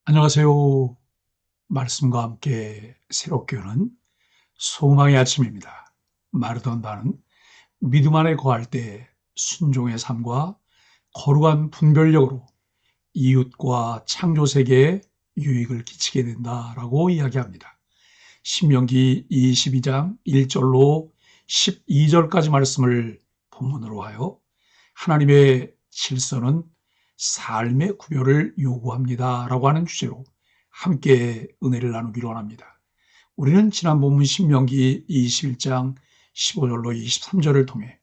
안녕하세요. 말씀과 함께 새롭게 오는 소망의 아침입니다. 마르던 바는 믿음 안에 거할 때 순종의 삶과 거룩한 분별력으로 이웃과 창조 세계에 유익을 끼치게 된다라고 이야기합니다. 신명기 22장 1절로 12절까지 말씀을 본문으로 하여 하나님의 질서는 삶의 구별을 요구합니다라고 하는 주제로 함께 은혜를 나누기로 합니다. 우리는 지난 본문 신명기 21장 15절로 23절을 통해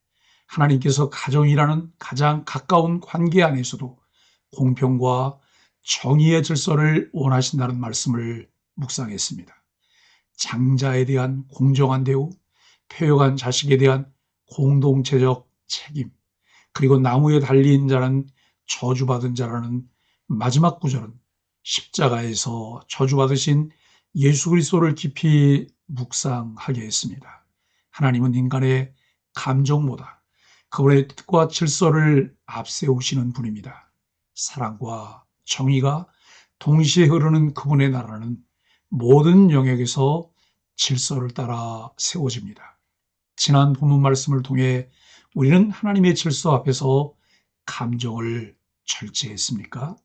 하나님께서 가정이라는 가장 가까운 관계 안에서도 공평과 정의의 질서를 원하신다는 말씀을 묵상했습니다. 장자에 대한 공정한 대우, 퇴역한 자식에 대한 공동체적 책임, 그리고 나무에 달린 자는 저주받은 자라는 마지막 구절은 십자가에서 저주받으신 예수 그리스도를 깊이 묵상하게 했습니다. 하나님은 인간의 감정보다 그분의 뜻과 질서를 앞세우시는 분입니다. 사랑과 정의가 동시에 흐르는 그분의 나라는 모든 영역에서 질서를 따라 세워집니다. 지난 본문 말씀을 통해 우리는 하나님의 질서 앞에서 감정을 절제했습니까?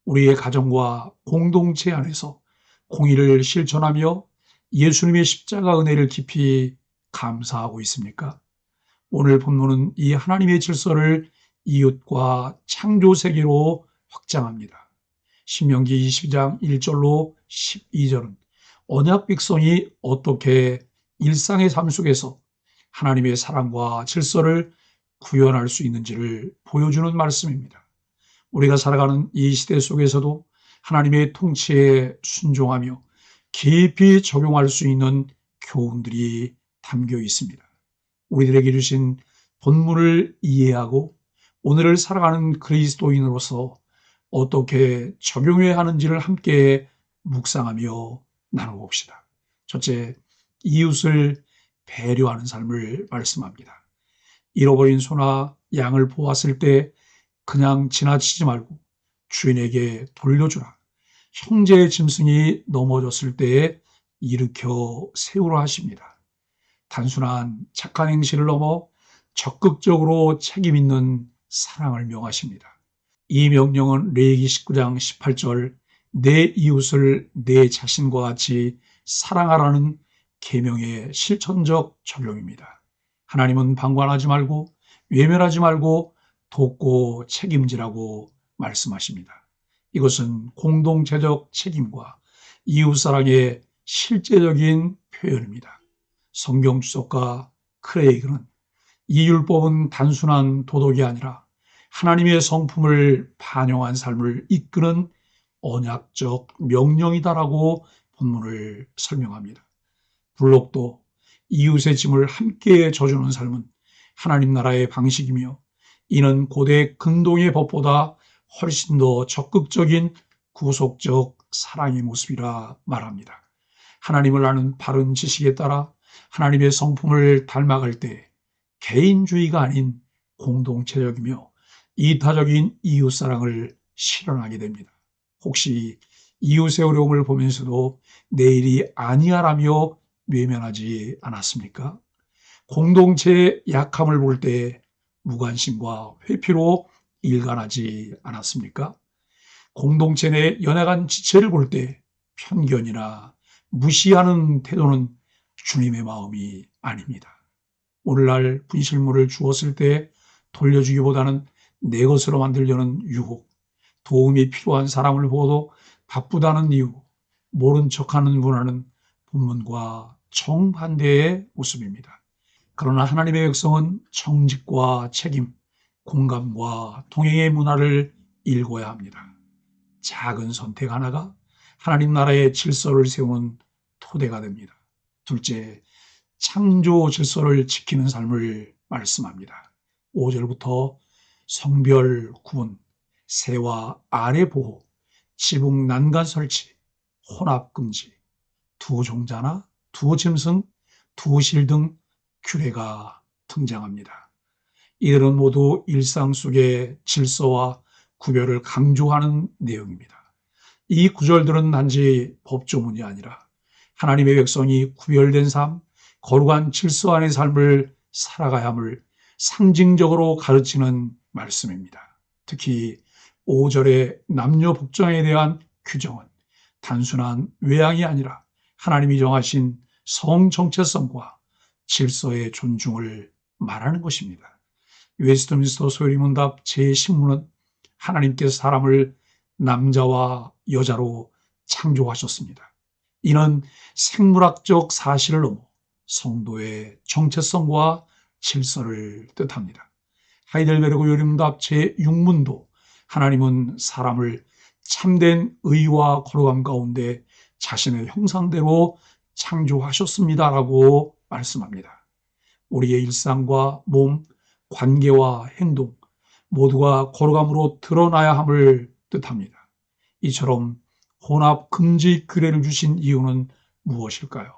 우리의 가정과 공동체 안에서 공의를 실천하며 예수님의 십자가 은혜를 깊이 감사하고 있습니까? 오늘 본문은 이 하나님의 질서를 이웃과 창조 세계로 확장합니다. 신명기 22장 1절로 12절은 언약 백성이 어떻게 일상의 삶 속에서 하나님의 사랑과 질서를 구현할 수 있는지를 보여주는 말씀입니다. 우리가 살아가는 이 시대 속에서도 하나님의 통치에 순종하며 깊이 적용할 수 있는 교훈들이 담겨 있습니다. 우리들에게 주신 본문을 이해하고 오늘을 살아가는 그리스도인으로서 어떻게 적용해야 하는지를 함께 묵상하며 나눠봅시다. 첫째, 이웃을 배려하는 삶을 말씀합니다. 잃어버린 소나 양을 보았을 때 그냥 지나치지 말고 주인에게 돌려주라. 형제의 짐승이 넘어졌을 때에 일으켜 세우라 하십니다. 단순한 착한 행실을 넘어 적극적으로 책임 있는 사랑을 명하십니다. 이 명령은 레위기 19장 18절 내 이웃을 내 자신과 같이 사랑하라는 계명의 실천적 적용입니다. 하나님은 방관하지 말고 외면하지 말고 돕고 책임지라고 말씀하십니다. 이것은 공동체적 책임과 이웃사랑의 실제적인 표현입니다. 성경 주석가 크레이그는 이 율법은 단순한 도덕이 아니라 하나님의 성품을 반영한 삶을 이끄는 언약적 명령이다라고 본문을 설명합니다. 블록도 이웃의 짐을 함께 져주는 삶은 하나님 나라의 방식이며 이는 고대 근동의 법보다 훨씬 더 적극적인 구속적 사랑의 모습이라 말합니다. 하나님을 아는 바른 지식에 따라 하나님의 성품을 닮아갈 때 개인주의가 아닌 공동체적이며 이타적인 이웃사랑을 실현하게 됩니다. 혹시 이웃의 어려움을 보면서도 내 일이 아니야라며 외면하지 않았습니까? 공동체의 약함을 볼 때 무관심과 회피로 일관하지 않았습니까? 공동체 내 연약한 지체를 볼 때 편견이나 무시하는 태도는 주님의 마음이 아닙니다. 오늘날 분실물을 주었을 때 돌려주기보다는 내 것으로 만들려는 유혹, 도움이 필요한 사람을 보고도 바쁘다는 이유, 모른 척하는 문화는 본문과 정반대의 모습입니다. 그러나 하나님의 백성은 정직과 책임, 공감과 동행의 문화를 일궈야 합니다. 작은 선택 하나가 하나님 나라의 질서를 세우는 토대가 됩니다. 둘째, 창조 질서를 지키는 삶을 말씀합니다. 5절부터 성별 구분, 새와 알의 보호, 지붕 난간 설치, 혼합 금지, 두 종자나 두 짐승, 두 실 등 규례가 등장합니다. 이들은 모두 일상 속의 질서와 구별을 강조하는 내용입니다. 이 구절들은 단지 법조문이 아니라 하나님의 백성이 구별된 삶, 거룩한 질서 안의 삶을 살아가야 함을 상징적으로 가르치는 말씀입니다. 특히 5절의 남녀 복장에 대한 규정은 단순한 외양이 아니라 하나님이 정하신 성 정체성과 질서의 존중을 말하는 것입니다. 웨스트민스터 소요리문답 제10문은 하나님께서 사람을 남자와 여자로 창조하셨습니다. 이는 생물학적 사실을 넘어 성도의 정체성과 질서를 뜻합니다. 하이델베르그 요리문답 제6문도 하나님은 사람을 참된 의와 거룩함 가운데 자신의 형상대로 창조하셨습니다라고 말씀합니다. 우리의 일상과 몸, 관계와 행동 모두가 거룩함으로 드러나야 함을 뜻합니다. 이처럼 혼합 금지 규례를 주신 이유는 무엇일까요?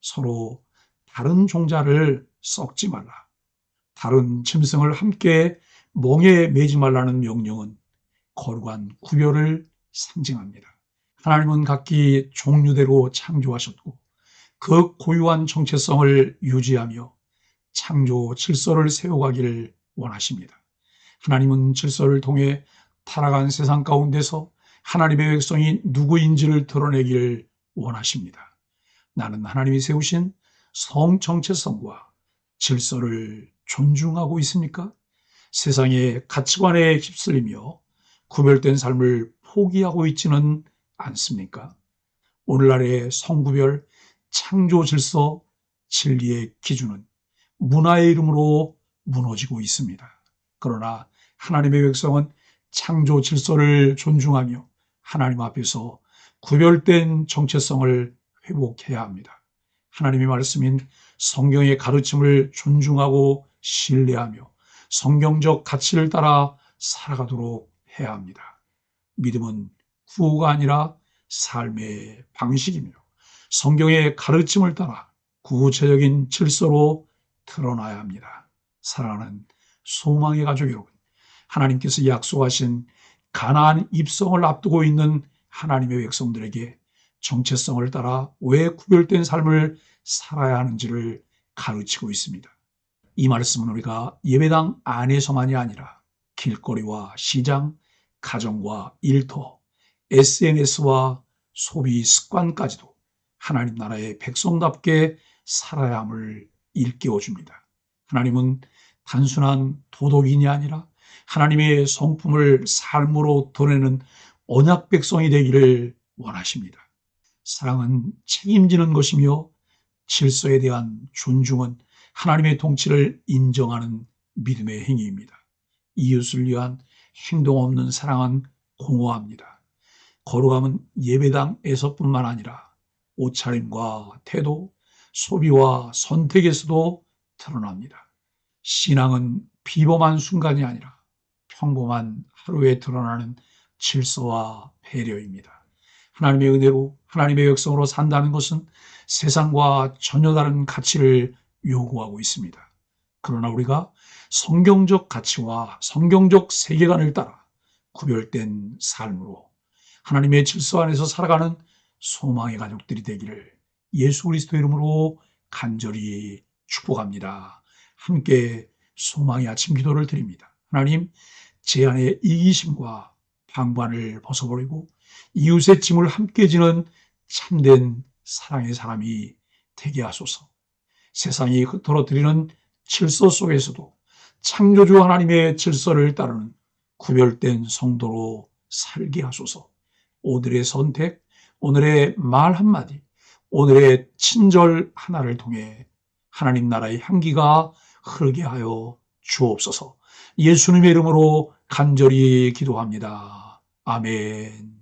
서로 다른 종자를 썩지 말라, 다른 짐승을 함께 멍에 매지 말라는 명령은 거룩한 구별을 상징합니다. 하나님은 각기 종류대로 창조하셨고 그 고유한 정체성을 유지하며 창조 질서를 세워가기를 원하십니다. 하나님은 질서를 통해 타락한 세상 가운데서 하나님의 백성이 누구인지를 드러내기를 원하십니다. 나는 하나님이 세우신 성 정체성과 질서를 존중하고 있습니까? 세상의 가치관에 휩쓸리며 구별된 삶을 포기하고 있지는 않습니까? 오늘날의 성구별, 창조 질서, 진리의 기준은 문화의 이름으로 무너지고 있습니다. 그러나 하나님의 백성은 창조 질서를 존중하며 하나님 앞에서 구별된 정체성을 회복해야 합니다. 하나님의 말씀인 성경의 가르침을 존중하고 신뢰하며 성경적 가치를 따라 살아가도록 해야 합니다. 믿음은 구호가 아니라 삶의 방식이며 성경의 가르침을 따라 구체적인 질서로 드러나야 합니다. 사랑하는 소망의 가족 여러분, 하나님께서 약속하신 가나안 입성을 앞두고 있는 하나님의 백성들에게 정체성을 따라 왜 구별된 삶을 살아야 하는지를 가르치고 있습니다. 이 말씀은 우리가 예배당 안에서만이 아니라 길거리와 시장, 가정과 일터, SNS와 소비 습관까지도 하나님 나라의 백성답게 살아야 함을 일깨워 줍니다. 하나님은 단순한 도덕인이 아니라 하나님의 성품을 삶으로 드러내는 언약 백성이 되기를 원하십니다. 사랑은 책임지는 것이며 질서에 대한 존중은 하나님의 통치를 인정하는 믿음의 행위입니다. 이웃을 위한 행동 없는 사랑은 공허합니다. 거룩함은 예배당에서뿐만 아니라 옷차림과 태도, 소비와 선택에서도 드러납니다. 신앙은 비범한 순간이 아니라 평범한 하루에 드러나는 질서와 배려입니다. 하나님의 은혜로 하나님의 백성으로 산다는 것은 세상과 전혀 다른 가치를 요구하고 있습니다. 그러나 우리가 성경적 가치와 성경적 세계관을 따라 구별된 삶으로 하나님의 질서 안에서 살아가는 소망의 가족들이 되기를 예수 그리스도 이름으로 간절히 축복합니다. 함께 소망의 아침 기도를 드립니다. 하나님, 제 안에 이기심과 방관을 벗어버리고 이웃의 짐을 함께 지는 참된 사랑의 사람이 되게 하소서. 세상이 흩어뜨리는 질서 속에서도 창조주 하나님의 질서를 따르는 구별된 성도로 살게 하소서. 오늘의 선택, 오늘의 말 한마디, 오늘의 친절 하나를 통해 하나님 나라의 향기가 흐르게 하여 주옵소서. 예수님의 이름으로 간절히 기도합니다. 아멘.